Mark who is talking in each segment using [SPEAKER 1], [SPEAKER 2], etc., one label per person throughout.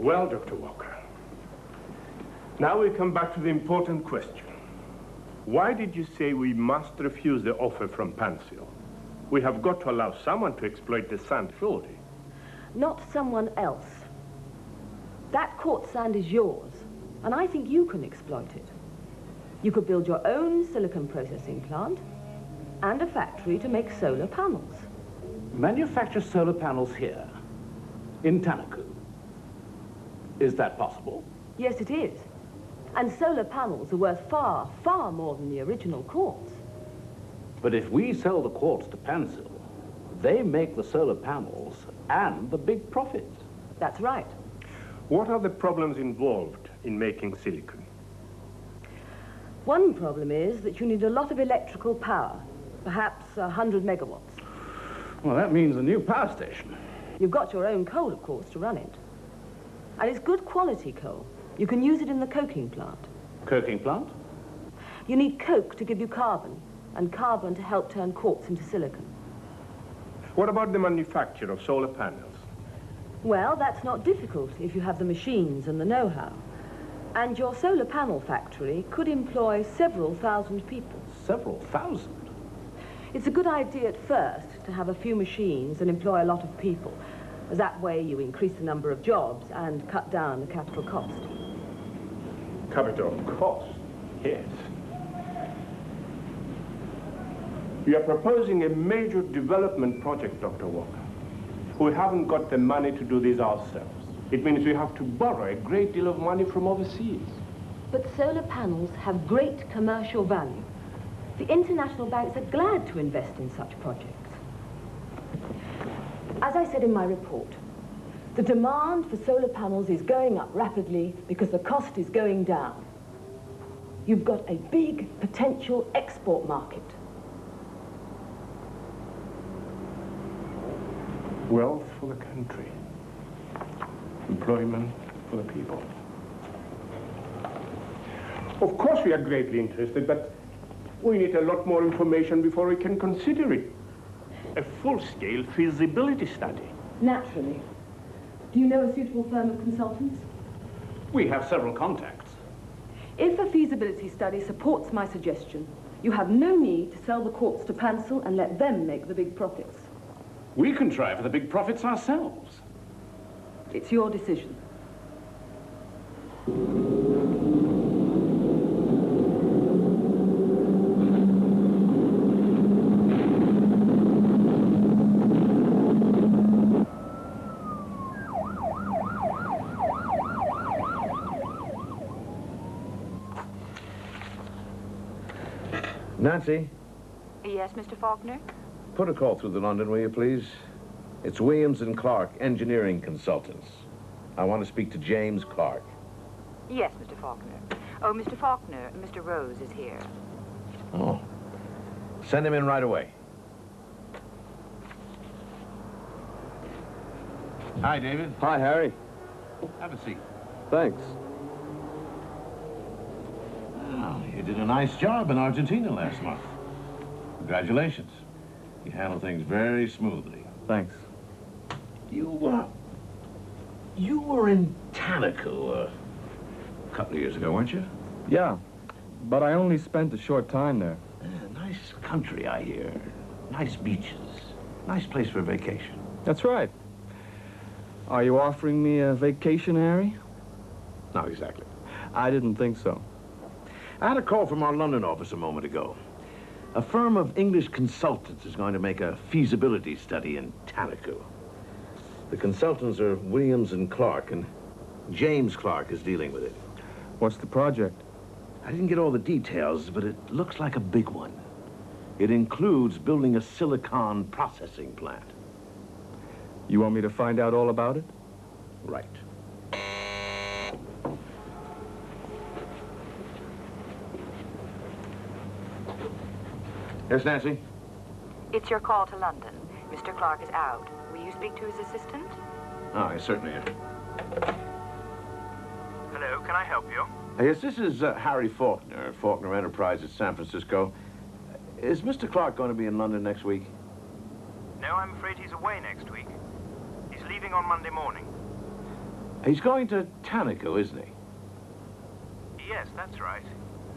[SPEAKER 1] Well, Dr. Walker, now we come back to the important question. Why did you say we must refuse the offer from Pansil? We have got to allow someone to exploit the sand fully.
[SPEAKER 2] Not someone else. That quartz sand is yours, and I think you can exploit it. You could build your own silicon processing plant and a factory to make solar panels.
[SPEAKER 3] Manufacture solar panels here, in Tanaku. Is that possible?
[SPEAKER 2] Yes, it is. And solar panels are worth far, far more than the original quartz.
[SPEAKER 3] But if we sell the quartz to Pansil, they make the solar panels and the big profits.
[SPEAKER 2] That's right.
[SPEAKER 1] What are the problems involved in making silicon?
[SPEAKER 2] One problem is that you need a lot of electrical power, perhaps 100 megawatts.
[SPEAKER 3] Well, that means a new power station.
[SPEAKER 2] You've got your own coal, of course, to run it. And it's good quality coal. You can use it in the coking plant.
[SPEAKER 3] Coking plant?
[SPEAKER 2] You need coke to give you carbon, and carbon to help turn quartz into silicon.
[SPEAKER 1] What about the manufacture of solar panels?
[SPEAKER 2] Well, that's not difficult if you have the machines and the know-how. And your solar panel factory could employ several thousand people.
[SPEAKER 3] Several thousand?
[SPEAKER 2] It's a good idea at first to have a few machines and employ a lot of people. As that way you increase the number of jobs and cut down the capital cost.
[SPEAKER 1] Capital cost, yes. We are proposing a major development project, Dr. Walker. We haven't got the money to do this ourselves. It means we have to borrow a great deal of money from overseas.
[SPEAKER 2] But solar panels have great commercial value. The international banks are glad to invest in such projects. As I said in my report, the demand for solar panels is going up rapidly because the cost is going down. You've got a big potential export market.
[SPEAKER 1] Wealth for the country. Employment for the people. Of course we are greatly interested, but we need a lot more information before we can consider it. A full-scale feasibility study.
[SPEAKER 2] Naturally. Do you know a suitable firm of consultants?
[SPEAKER 3] We have several contacts.
[SPEAKER 2] If a feasibility study supports my suggestion, you have no need to sell the quartz to Pansil and let them make the big profits.
[SPEAKER 3] We can try for the big profits ourselves.
[SPEAKER 2] It's your decision.
[SPEAKER 4] Nancy?
[SPEAKER 5] Yes, Mr. Faulkner?
[SPEAKER 4] Put a call through to London, will you, please? It's Williams and Clark, engineering consultants. I want to speak to James Clark.
[SPEAKER 5] Yes, Mr. Faulkner. Oh, Mr. Faulkner, Mr. Rose is here.
[SPEAKER 4] Oh. Send him in right away. Hi, David.
[SPEAKER 6] Hi, Harry.
[SPEAKER 4] Have a seat.
[SPEAKER 6] Thanks.
[SPEAKER 4] Oh, you did a nice job in Argentina last month. Congratulations. You handled things very smoothly.
[SPEAKER 6] Thanks.
[SPEAKER 4] You were in Tanaku a couple of years ago, weren't you?
[SPEAKER 6] Yeah, but I only spent a short time there.
[SPEAKER 4] Nice country, I hear. Nice beaches. Nice place for a vacation.
[SPEAKER 6] That's right. Are you offering me a vacation, Harry?
[SPEAKER 4] Not exactly.
[SPEAKER 6] I didn't think so.
[SPEAKER 4] I had a call from our London office a moment ago. A firm of English consultants is going to make a feasibility study in Tanaku. The consultants are Williams and Clark, and James Clark is dealing with it.
[SPEAKER 6] What's the project?
[SPEAKER 4] I didn't get all the details, but it looks like a big one. It includes building a silicon processing plant.
[SPEAKER 6] You want me to find out all about it?
[SPEAKER 4] Right. Yes, Nancy?
[SPEAKER 5] It's your call to London. Mr. Clark is out. Will you speak to his assistant?
[SPEAKER 4] Oh, I certainly am.
[SPEAKER 7] Hello, can I help you?
[SPEAKER 4] Yes, this is Harry Faulkner, Faulkner Enterprises, San Francisco. Is Mr. Clark going to be in London next week?
[SPEAKER 7] No, I'm afraid he's away next week. He's leaving on Monday morning.
[SPEAKER 4] He's going to Tanaku, isn't he?
[SPEAKER 7] Yes, that's right.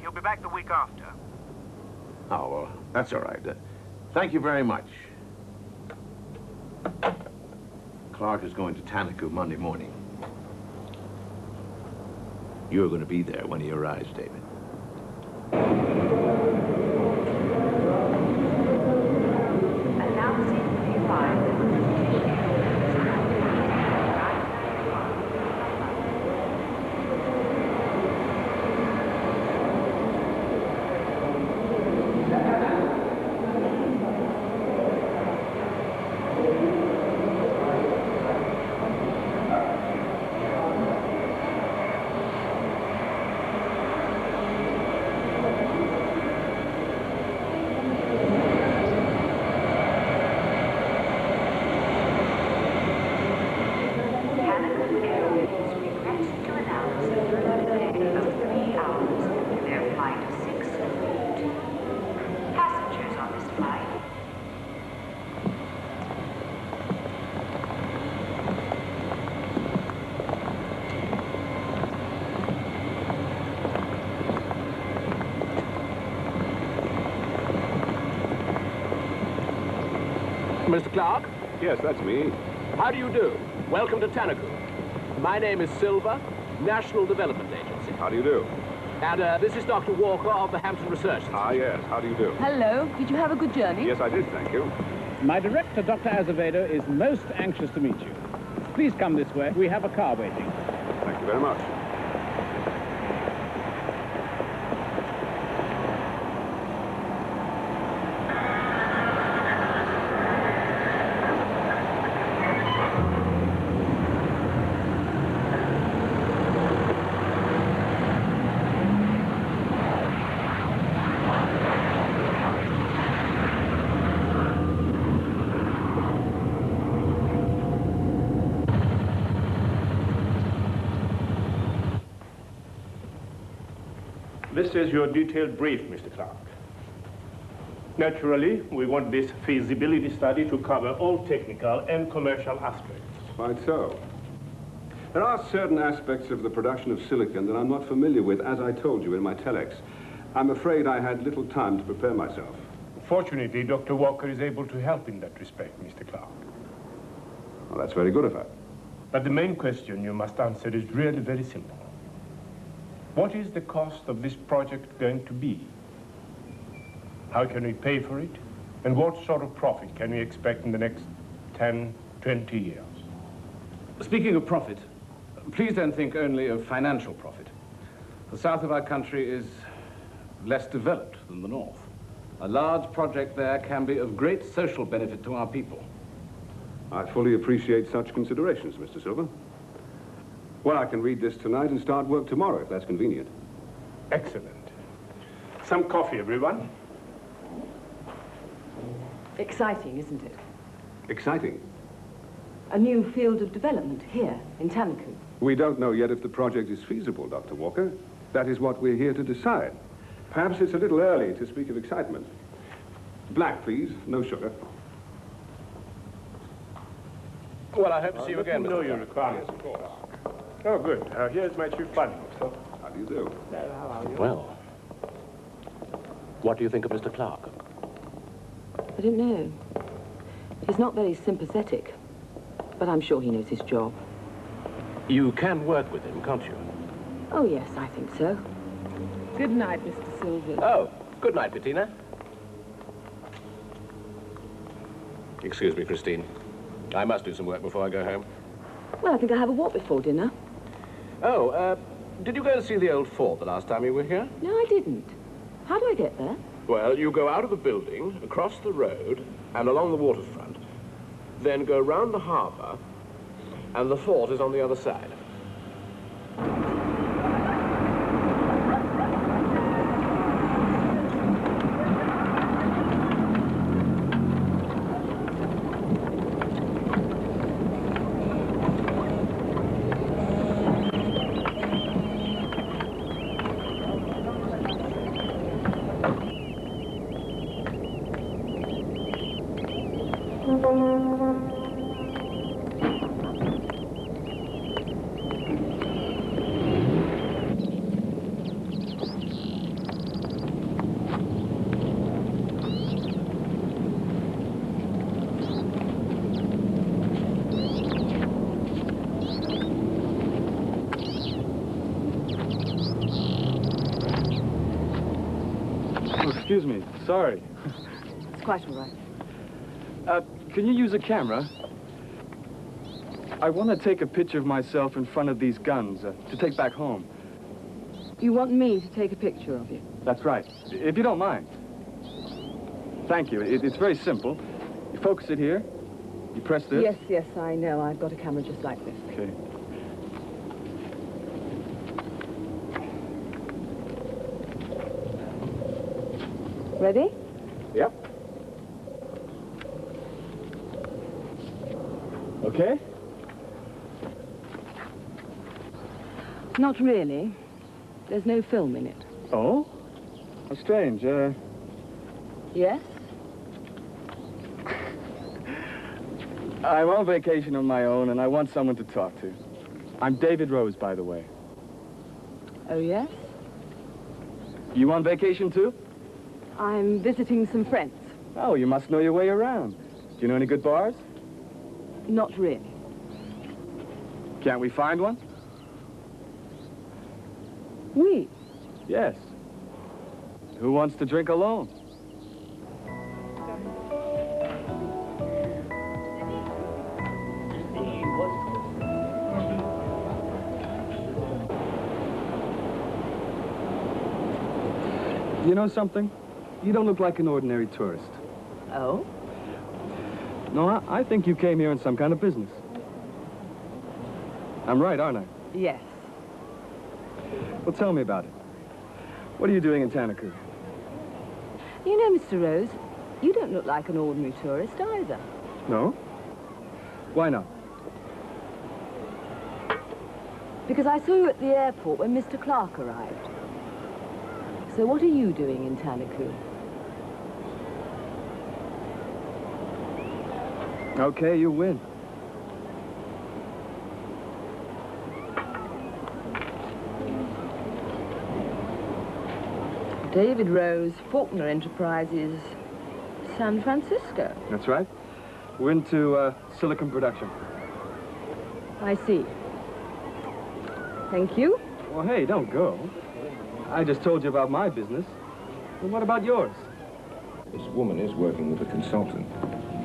[SPEAKER 7] He'll be back the week after.
[SPEAKER 4] Oh, well, that's all right. Thank you very much. Clark is going to Tanaku Monday morning. You're going to be there when he arrives, David.
[SPEAKER 8] Mr. Clark?
[SPEAKER 9] Yes, that's me.
[SPEAKER 8] How do you do? Welcome to Tanaku. My name is Silver, National Development Agency.
[SPEAKER 9] How do you do?
[SPEAKER 8] And this is Dr. Walker of the Hampton Research Institute.
[SPEAKER 9] Ah, yes. How do you do?
[SPEAKER 2] Hello. Did you have a good journey?
[SPEAKER 9] Yes, I did, thank you.
[SPEAKER 10] My director, Dr. Azevedo, is most anxious to meet you. Please come this way. We have a car waiting.
[SPEAKER 9] Thank you very much.
[SPEAKER 1] This is your detailed brief, Mr. Clark. Naturally, we want this feasibility study to cover all technical and commercial aspects.
[SPEAKER 9] Quite so. There are certain aspects of the production of silicon that I'm not familiar with, as I told you in my telex. I'm afraid I had little time to prepare myself.
[SPEAKER 1] Fortunately, Dr. Walker is able to help in that respect, Mr. Clark.
[SPEAKER 9] Well, that's very good of her.
[SPEAKER 1] But the main question you must answer is really very simple. What is the cost of this project going to be? How can we pay for it? And what sort of profit can we expect in the next 10, 20 years?
[SPEAKER 6] Speaking of profit, please don't think only of financial profit. The south of our country is less developed than the north. A large project there can be of great social benefit to our people.
[SPEAKER 9] I fully appreciate such considerations, Mr. Silver. Well, I can read this tonight and start work tomorrow, if that's convenient.
[SPEAKER 1] Excellent. Some coffee, everyone.
[SPEAKER 2] Exciting, isn't it?
[SPEAKER 9] Exciting.
[SPEAKER 2] A new field of development here in Tanaku.
[SPEAKER 9] We don't know yet if the project is feasible, Dr. Walker. That is what we're here to decide. Perhaps it's a little early to speak of excitement. Black, please. No sugar.
[SPEAKER 8] Well, I hope to see you again,
[SPEAKER 1] Let me know
[SPEAKER 8] Mr.
[SPEAKER 1] your requirements, of course. Oh, good. Here's my chief planning officer.
[SPEAKER 9] How do you do?
[SPEAKER 3] Well, what do you think of Mr. Clark?
[SPEAKER 2] I don't know. He's not very sympathetic, but I'm sure he knows his job.
[SPEAKER 3] You can work with him, can't you?
[SPEAKER 2] Oh, yes, I think so. Good night, Mr. Silver.
[SPEAKER 8] Oh, good night, Bettina. Excuse me, Christine. I must do some work before I go home.
[SPEAKER 2] Well, I think I'll have a walk before dinner.
[SPEAKER 8] Oh, did you go to see the old fort the last time you were here?
[SPEAKER 2] No, I didn't. How do I get there?
[SPEAKER 8] Well, you go out of the building, across the road, and along the waterfront. Then go round the harbour, and the fort is on the other side.
[SPEAKER 11] excuse me. Sorry.
[SPEAKER 2] It's quite all right.
[SPEAKER 11] Can you use a camera? I want to take a picture of myself in front of these guns to take back home.
[SPEAKER 2] You want me to take a picture of you?
[SPEAKER 11] That's right. If you don't mind. Thank you. It's very simple. You focus it here. You press this.
[SPEAKER 2] Yes, yes, I know. I've got a camera just like this.
[SPEAKER 11] Okay.
[SPEAKER 2] Ready?
[SPEAKER 11] Yep. Okay?
[SPEAKER 2] Not really. There's no film in it.
[SPEAKER 11] Oh? How strange.
[SPEAKER 2] Yes?
[SPEAKER 11] I'm on vacation on my own, and I want someone to talk to. I'm David Rose, by the way.
[SPEAKER 2] Oh, yes?
[SPEAKER 11] You on vacation, too?
[SPEAKER 2] I'm visiting some friends.
[SPEAKER 11] Oh, you must know your way around. Do you know any good bars?
[SPEAKER 2] Not really.
[SPEAKER 11] Can't we find one?
[SPEAKER 2] We?
[SPEAKER 11] Yes. Who wants to drink alone? You know something? You don't look like an ordinary tourist.
[SPEAKER 2] Oh?
[SPEAKER 11] No, I think you came here on some kind of business. I'm right, aren't I?
[SPEAKER 2] Yes.
[SPEAKER 11] Well, tell me about it. What are you doing in Tanaku?
[SPEAKER 2] You know, Mr. Rose, you don't look like an ordinary tourist either.
[SPEAKER 11] No? Why not?
[SPEAKER 2] Because I saw you at the airport when Mr. Clark arrived. So what are you doing in Tanaku?
[SPEAKER 11] Okay, you win.
[SPEAKER 2] David Rose, Faulkner Enterprises, San Francisco.
[SPEAKER 11] That's right. We're into silicon production.
[SPEAKER 2] I see. Thank you.
[SPEAKER 11] Well, hey, don't go. I just told you about my business. And what about yours?
[SPEAKER 12] This woman is working with a consultant.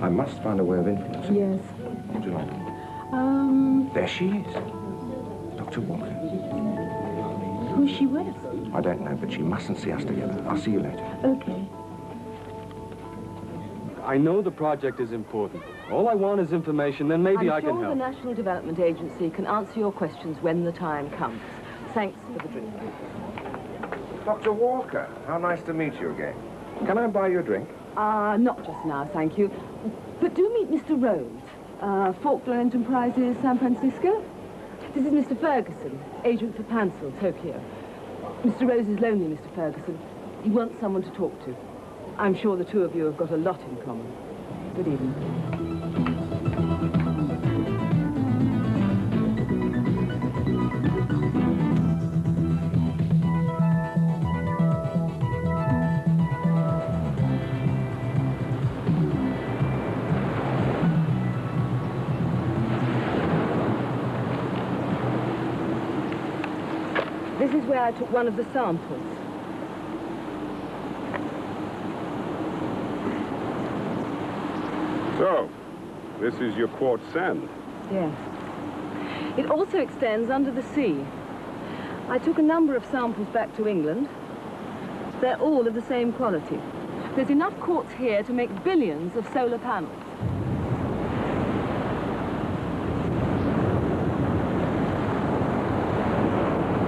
[SPEAKER 12] I must find a way of influencing her.
[SPEAKER 2] Yes.
[SPEAKER 12] Would you like? There she is. Dr. Walker.
[SPEAKER 2] Who's she with?
[SPEAKER 12] I don't know, but she mustn't see us together. I'll see you later.
[SPEAKER 2] Okay.
[SPEAKER 11] I know the project is important. All I want is information, then maybe I can
[SPEAKER 2] I'm sure
[SPEAKER 11] help.
[SPEAKER 2] the National Development Agency can answer your questions when the time comes. Thanks for the drink.
[SPEAKER 12] Dr. Walker, how nice to meet you again. Can I buy you a drink?
[SPEAKER 2] Not just now, thank you. But do meet Mr. Rose, Faulkner Enterprises, San Francisco. This is Mr. Ferguson, agent for Pansel, Tokyo. Mr. Rose is lonely, Mr. Ferguson. He wants someone to talk to. I'm sure the two of you have got a lot in common. Good evening. This is where I took one of the samples.
[SPEAKER 9] So, this is your quartz sand.
[SPEAKER 2] Yes. It also extends under the sea. I took a number of samples back to England. They're all of the same quality. There's enough quartz here to make billions of solar panels.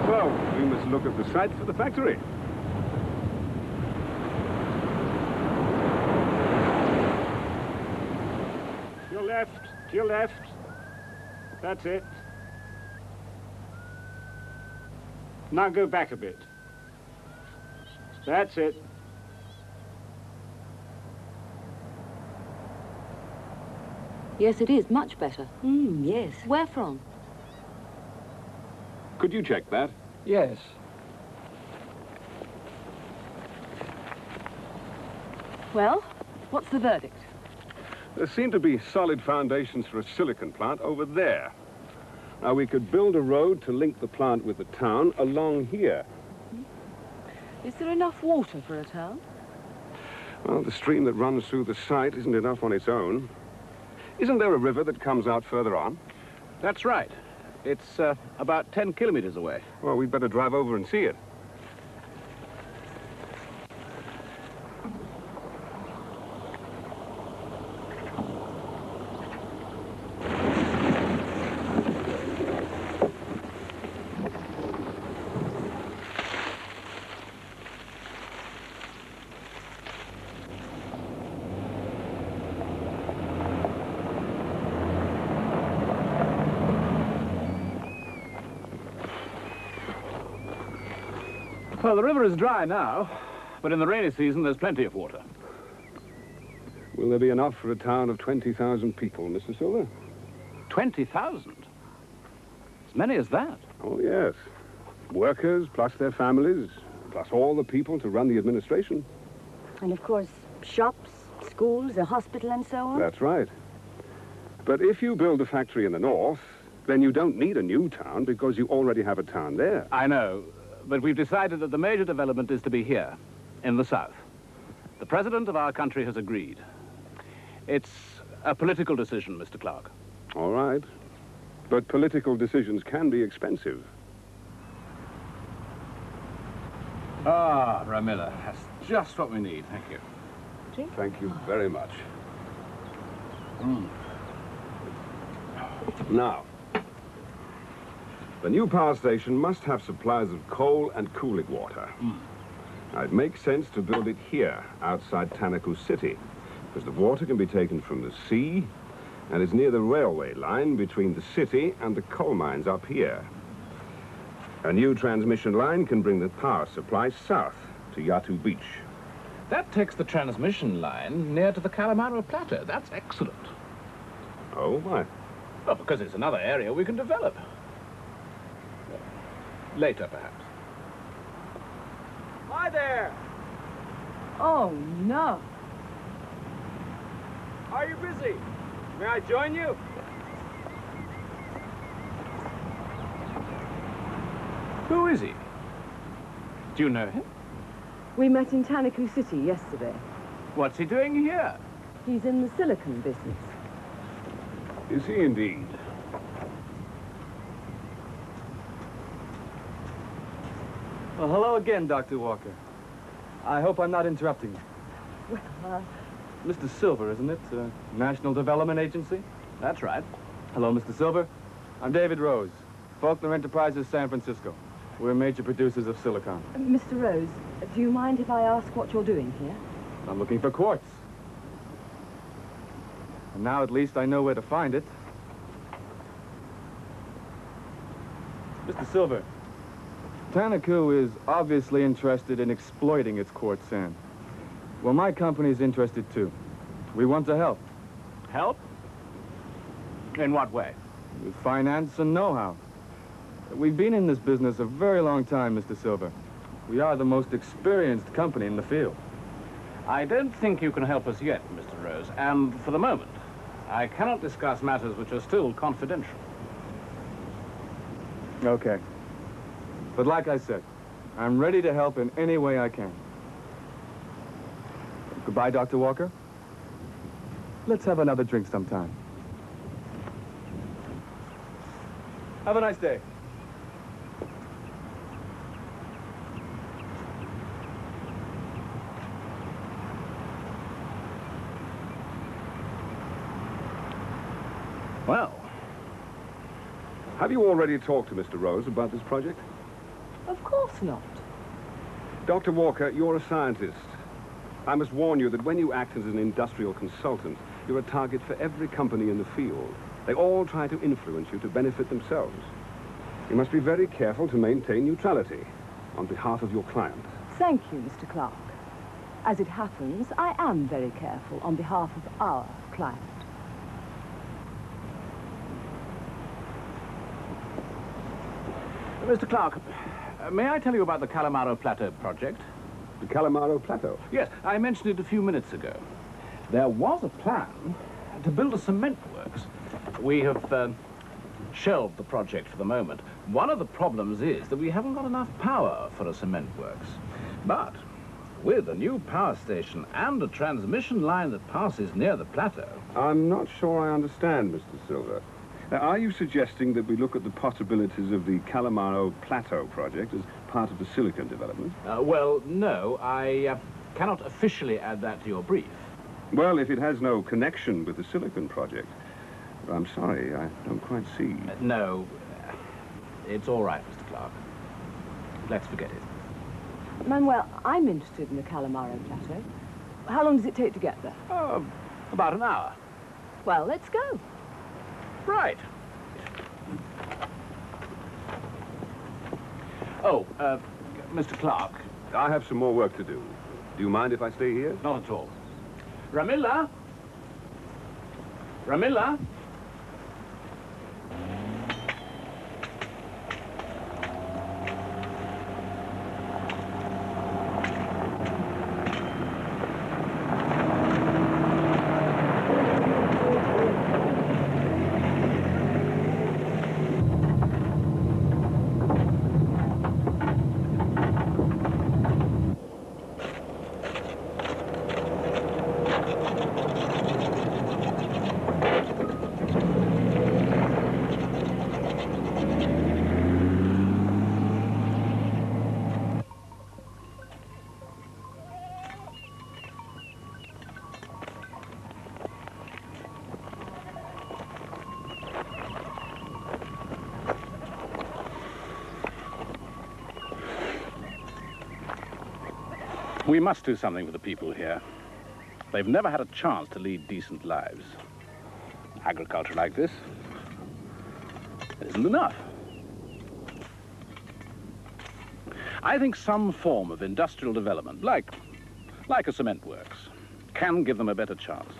[SPEAKER 9] So, we must look at the site for the factory.
[SPEAKER 1] To your left. That's it. Now go back a bit. That's it.
[SPEAKER 2] Yes, it is. Much better. Yes. Where from?
[SPEAKER 9] Could you check that?
[SPEAKER 11] Yes.
[SPEAKER 2] Well, what's the verdict?
[SPEAKER 9] There seem to be solid foundations for a silicon plant over there. Now, we could build a road to link the plant with the town along here.
[SPEAKER 2] Is there enough water for a town?
[SPEAKER 9] Well, the stream that runs through the site isn't enough on its own. Isn't there a river that comes out further on?
[SPEAKER 6] That's right. It's about 10 kilometers away.
[SPEAKER 9] Well, we'd better drive over and see it.
[SPEAKER 6] Well, the river is dry now, but in the rainy season there's plenty of water.
[SPEAKER 9] Will there be enough for a town of 20,000 people, Mr. Silver?
[SPEAKER 6] 20,000? As many as that?
[SPEAKER 9] Oh, yes. Workers, plus their families, plus all the people to run the administration.
[SPEAKER 13] And, of course, shops, schools, a hospital, and so on?
[SPEAKER 9] That's right. But if you build a factory in the north, then you don't need a new town because you already have a town there.
[SPEAKER 6] I know, but we've decided that the major development is to be here, in the south. The president of our country has agreed. It's a political decision, Mr. Clark.
[SPEAKER 9] All right. But political decisions can be expensive.
[SPEAKER 6] Ah, Ramilla, that's just what we need. Thank you.
[SPEAKER 9] Thank you very much. Now, the new power station must have supplies of coal and cooling water. Now, it makes sense to build it here, outside Tanaku City, because the water can be taken from the sea and is near the railway line between the city and the coal mines up here. A new transmission line can bring the power supply south to Yatu Beach.
[SPEAKER 3] That takes the transmission line near to the Calamaro Plateau. That's excellent.
[SPEAKER 9] Oh, why?
[SPEAKER 3] Well, because it's another area we can develop. Later, perhaps.
[SPEAKER 10] Hi there!
[SPEAKER 2] Oh, no.
[SPEAKER 10] Are you busy? May I join you?
[SPEAKER 6] Who is he? Do you know him?
[SPEAKER 2] We met in Tanaku City yesterday.
[SPEAKER 6] What's he doing here?
[SPEAKER 2] He's in the silicon business.
[SPEAKER 9] Is he indeed?
[SPEAKER 11] Well, hello again, Dr. Walker. I hope I'm not interrupting you.
[SPEAKER 2] Well,
[SPEAKER 11] Mr. Silver, isn't it? National Development Agency?
[SPEAKER 6] That's right.
[SPEAKER 11] Hello, Mr. Silver. I'm David Rose, Faulkner Enterprises, San Francisco. We're major producers of silicon.
[SPEAKER 2] Mr. Rose, do you mind if I ask what you're doing here?
[SPEAKER 11] I'm looking for quartz. And now at least I know where to find it. Mr. Silver, Tanaku is obviously interested in exploiting its quartz sand. Well, my company's interested too. We want to help.
[SPEAKER 6] Help? In what way?
[SPEAKER 11] With finance and know-how. We've been in this business a very long time, Mr. Silver. We are the most experienced company in the field.
[SPEAKER 6] I don't think you can help us yet, Mr. Rose, and for the moment, I cannot discuss matters which are still confidential.
[SPEAKER 11] Okay. But like I said, I'm ready to help in any way I can. Goodbye, Dr. Walker. Let's have another drink sometime. Have a nice day.
[SPEAKER 6] Well,
[SPEAKER 9] have you already talked to Mr. Rose about this project?
[SPEAKER 2] Of course not.
[SPEAKER 9] Dr. Walker, you're a scientist. I must warn you that when you act as an industrial consultant, you're a target for every company in the field. They all try to influence you to benefit themselves. You must be very careful to maintain neutrality on behalf of your client.
[SPEAKER 2] Thank you, Mr. Clark. As it happens, I am very careful on behalf of our client.
[SPEAKER 6] Mr. Clark, may I tell you about the Calamaro Plateau project?
[SPEAKER 9] The Calamaro Plateau?
[SPEAKER 6] Yes, I mentioned it a few minutes ago. There was a plan to build a cement works. We have shelved the project for the moment. One of the problems is that we haven't got enough power for a cement works. But
[SPEAKER 3] With a new power station and a transmission line that passes near the plateau.
[SPEAKER 9] I'm not sure I understand, Mr. Silver. Are you suggesting that we look at the possibilities of the Calamaro Plateau project as part of the silicon development?
[SPEAKER 3] Well, no, I cannot officially add that to your brief.
[SPEAKER 9] Well, if it has no connection with the silicon project, I'm sorry, I don't quite see.
[SPEAKER 3] No, it's all right, Mr. Clark. Let's forget it.
[SPEAKER 2] Manuel, I'm interested in the Calamaro Plateau. How long does it take to get there?
[SPEAKER 3] About an hour.
[SPEAKER 2] Well, let's go.
[SPEAKER 3] Right. Oh, Mr. Clark.
[SPEAKER 9] I have some more work to do. Do you mind if I stay here?
[SPEAKER 3] Not at all. Ramilla? Ramilla?
[SPEAKER 10] We must do something for the people here. They've never had a chance to lead decent lives. Agriculture like this isn't enough. I think some form of industrial development, like a cement works, can give them a better chance.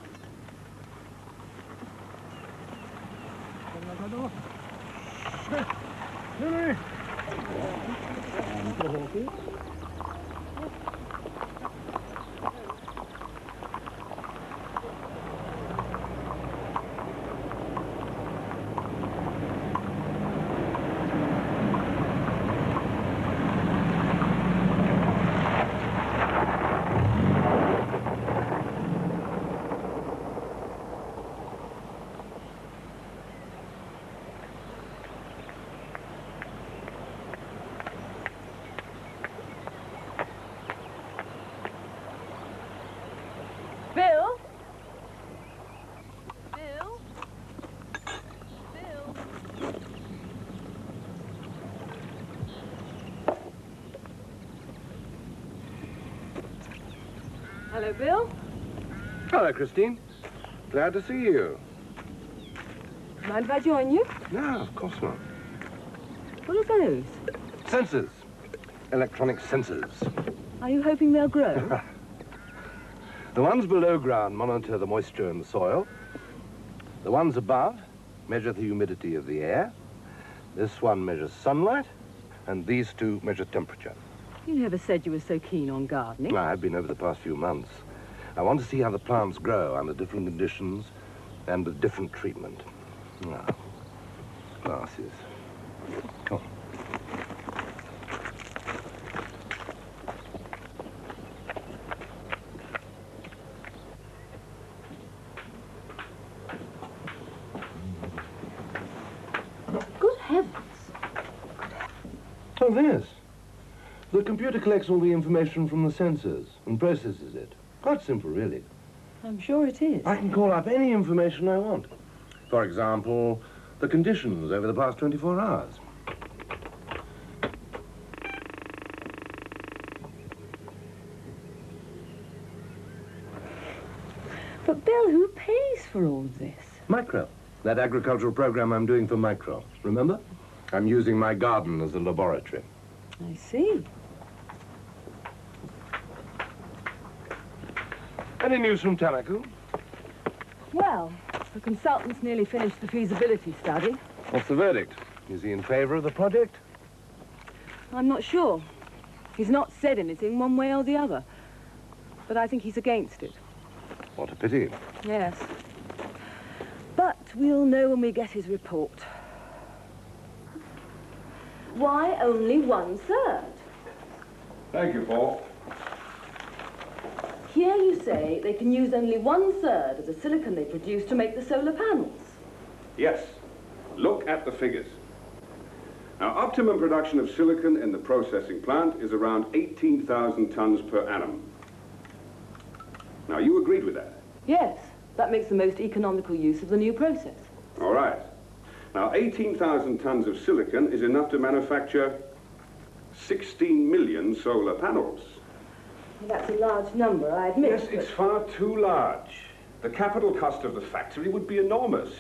[SPEAKER 2] Bill? Hello, Bill.
[SPEAKER 12] Hello, Christine. Glad to see you.
[SPEAKER 2] Mind if I join you?
[SPEAKER 12] No, of course not.
[SPEAKER 2] What are those?
[SPEAKER 12] Sensors. Electronic sensors.
[SPEAKER 2] Are you hoping they'll grow?
[SPEAKER 12] The ones below ground monitor the moisture in the soil. The ones above measure the humidity of the air. This one measures sunlight, and these two measure temperature.
[SPEAKER 2] You never said you were so keen on gardening.
[SPEAKER 12] I've been over the past few months. I want to see how the plants grow under different conditions and with different treatment. Now, glasses. Come on.
[SPEAKER 2] Good heavens.
[SPEAKER 12] Oh, this. The computer collects all the information from the sensors and processes it. Quite simple, really.
[SPEAKER 2] I'm sure it is.
[SPEAKER 12] I can call up any information I want. For example, the conditions over the past 24 hours.
[SPEAKER 2] But, Bill, who pays for all of this?
[SPEAKER 12] Micro. That agricultural program I'm doing for Micro. Remember? I'm using my garden as a laboratory.
[SPEAKER 2] I see.
[SPEAKER 12] Any news from Tanaku?
[SPEAKER 2] Well, the consultant's nearly finished the feasibility study.
[SPEAKER 12] What's the verdict? Is he in favor of the project?
[SPEAKER 2] I'm not sure. He's not said anything one way or the other. But I think he's against it.
[SPEAKER 12] What a pity.
[SPEAKER 2] Yes. But we'll know when we get his report. Why only 1/3?
[SPEAKER 9] Thank you, Paul.
[SPEAKER 2] here you say they can use only 1/3 of the silicon they produce to make the solar panels.
[SPEAKER 14] Yes. Look at the figures. Now, optimum production of silicon in the processing plant is around 18,000 tons per annum. Now, you agreed with that?
[SPEAKER 2] Yes, that makes the most economical use of the new process.
[SPEAKER 14] All right. Now, 18,000 tons of silicon is enough to manufacture 16 million solar panels.
[SPEAKER 2] That's a large number, I admit.
[SPEAKER 14] Yes, it's far too large. The capital cost of the factory would be enormous.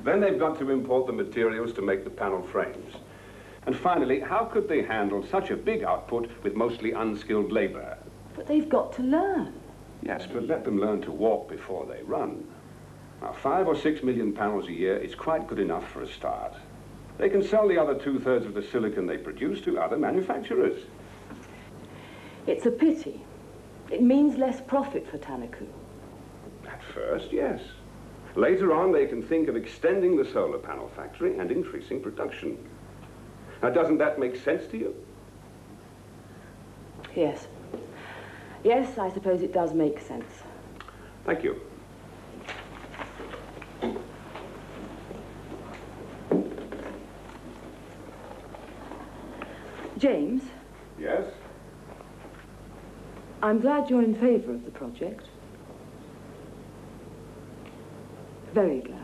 [SPEAKER 14] Then they've got to import the materials to make the panel frames. And finally, how could they handle such a big output with mostly unskilled labor?
[SPEAKER 2] But they've got to learn.
[SPEAKER 14] Yes, but let them learn to walk before they run. Now, 5 or 6 million panels a year is quite good enough for a start. They can sell the other 2/3 of the silicon they produce to other manufacturers.
[SPEAKER 2] It's a pity. It means less profit for Tanaku.
[SPEAKER 14] At first, yes. Later on, they can think of extending the solar panel factory and increasing production. Now, doesn't that make sense to you?
[SPEAKER 2] Yes. Yes, I suppose it does make sense.
[SPEAKER 14] Thank you.
[SPEAKER 2] James?
[SPEAKER 14] Yes?
[SPEAKER 2] I'm glad you're in favor of the project. Very glad.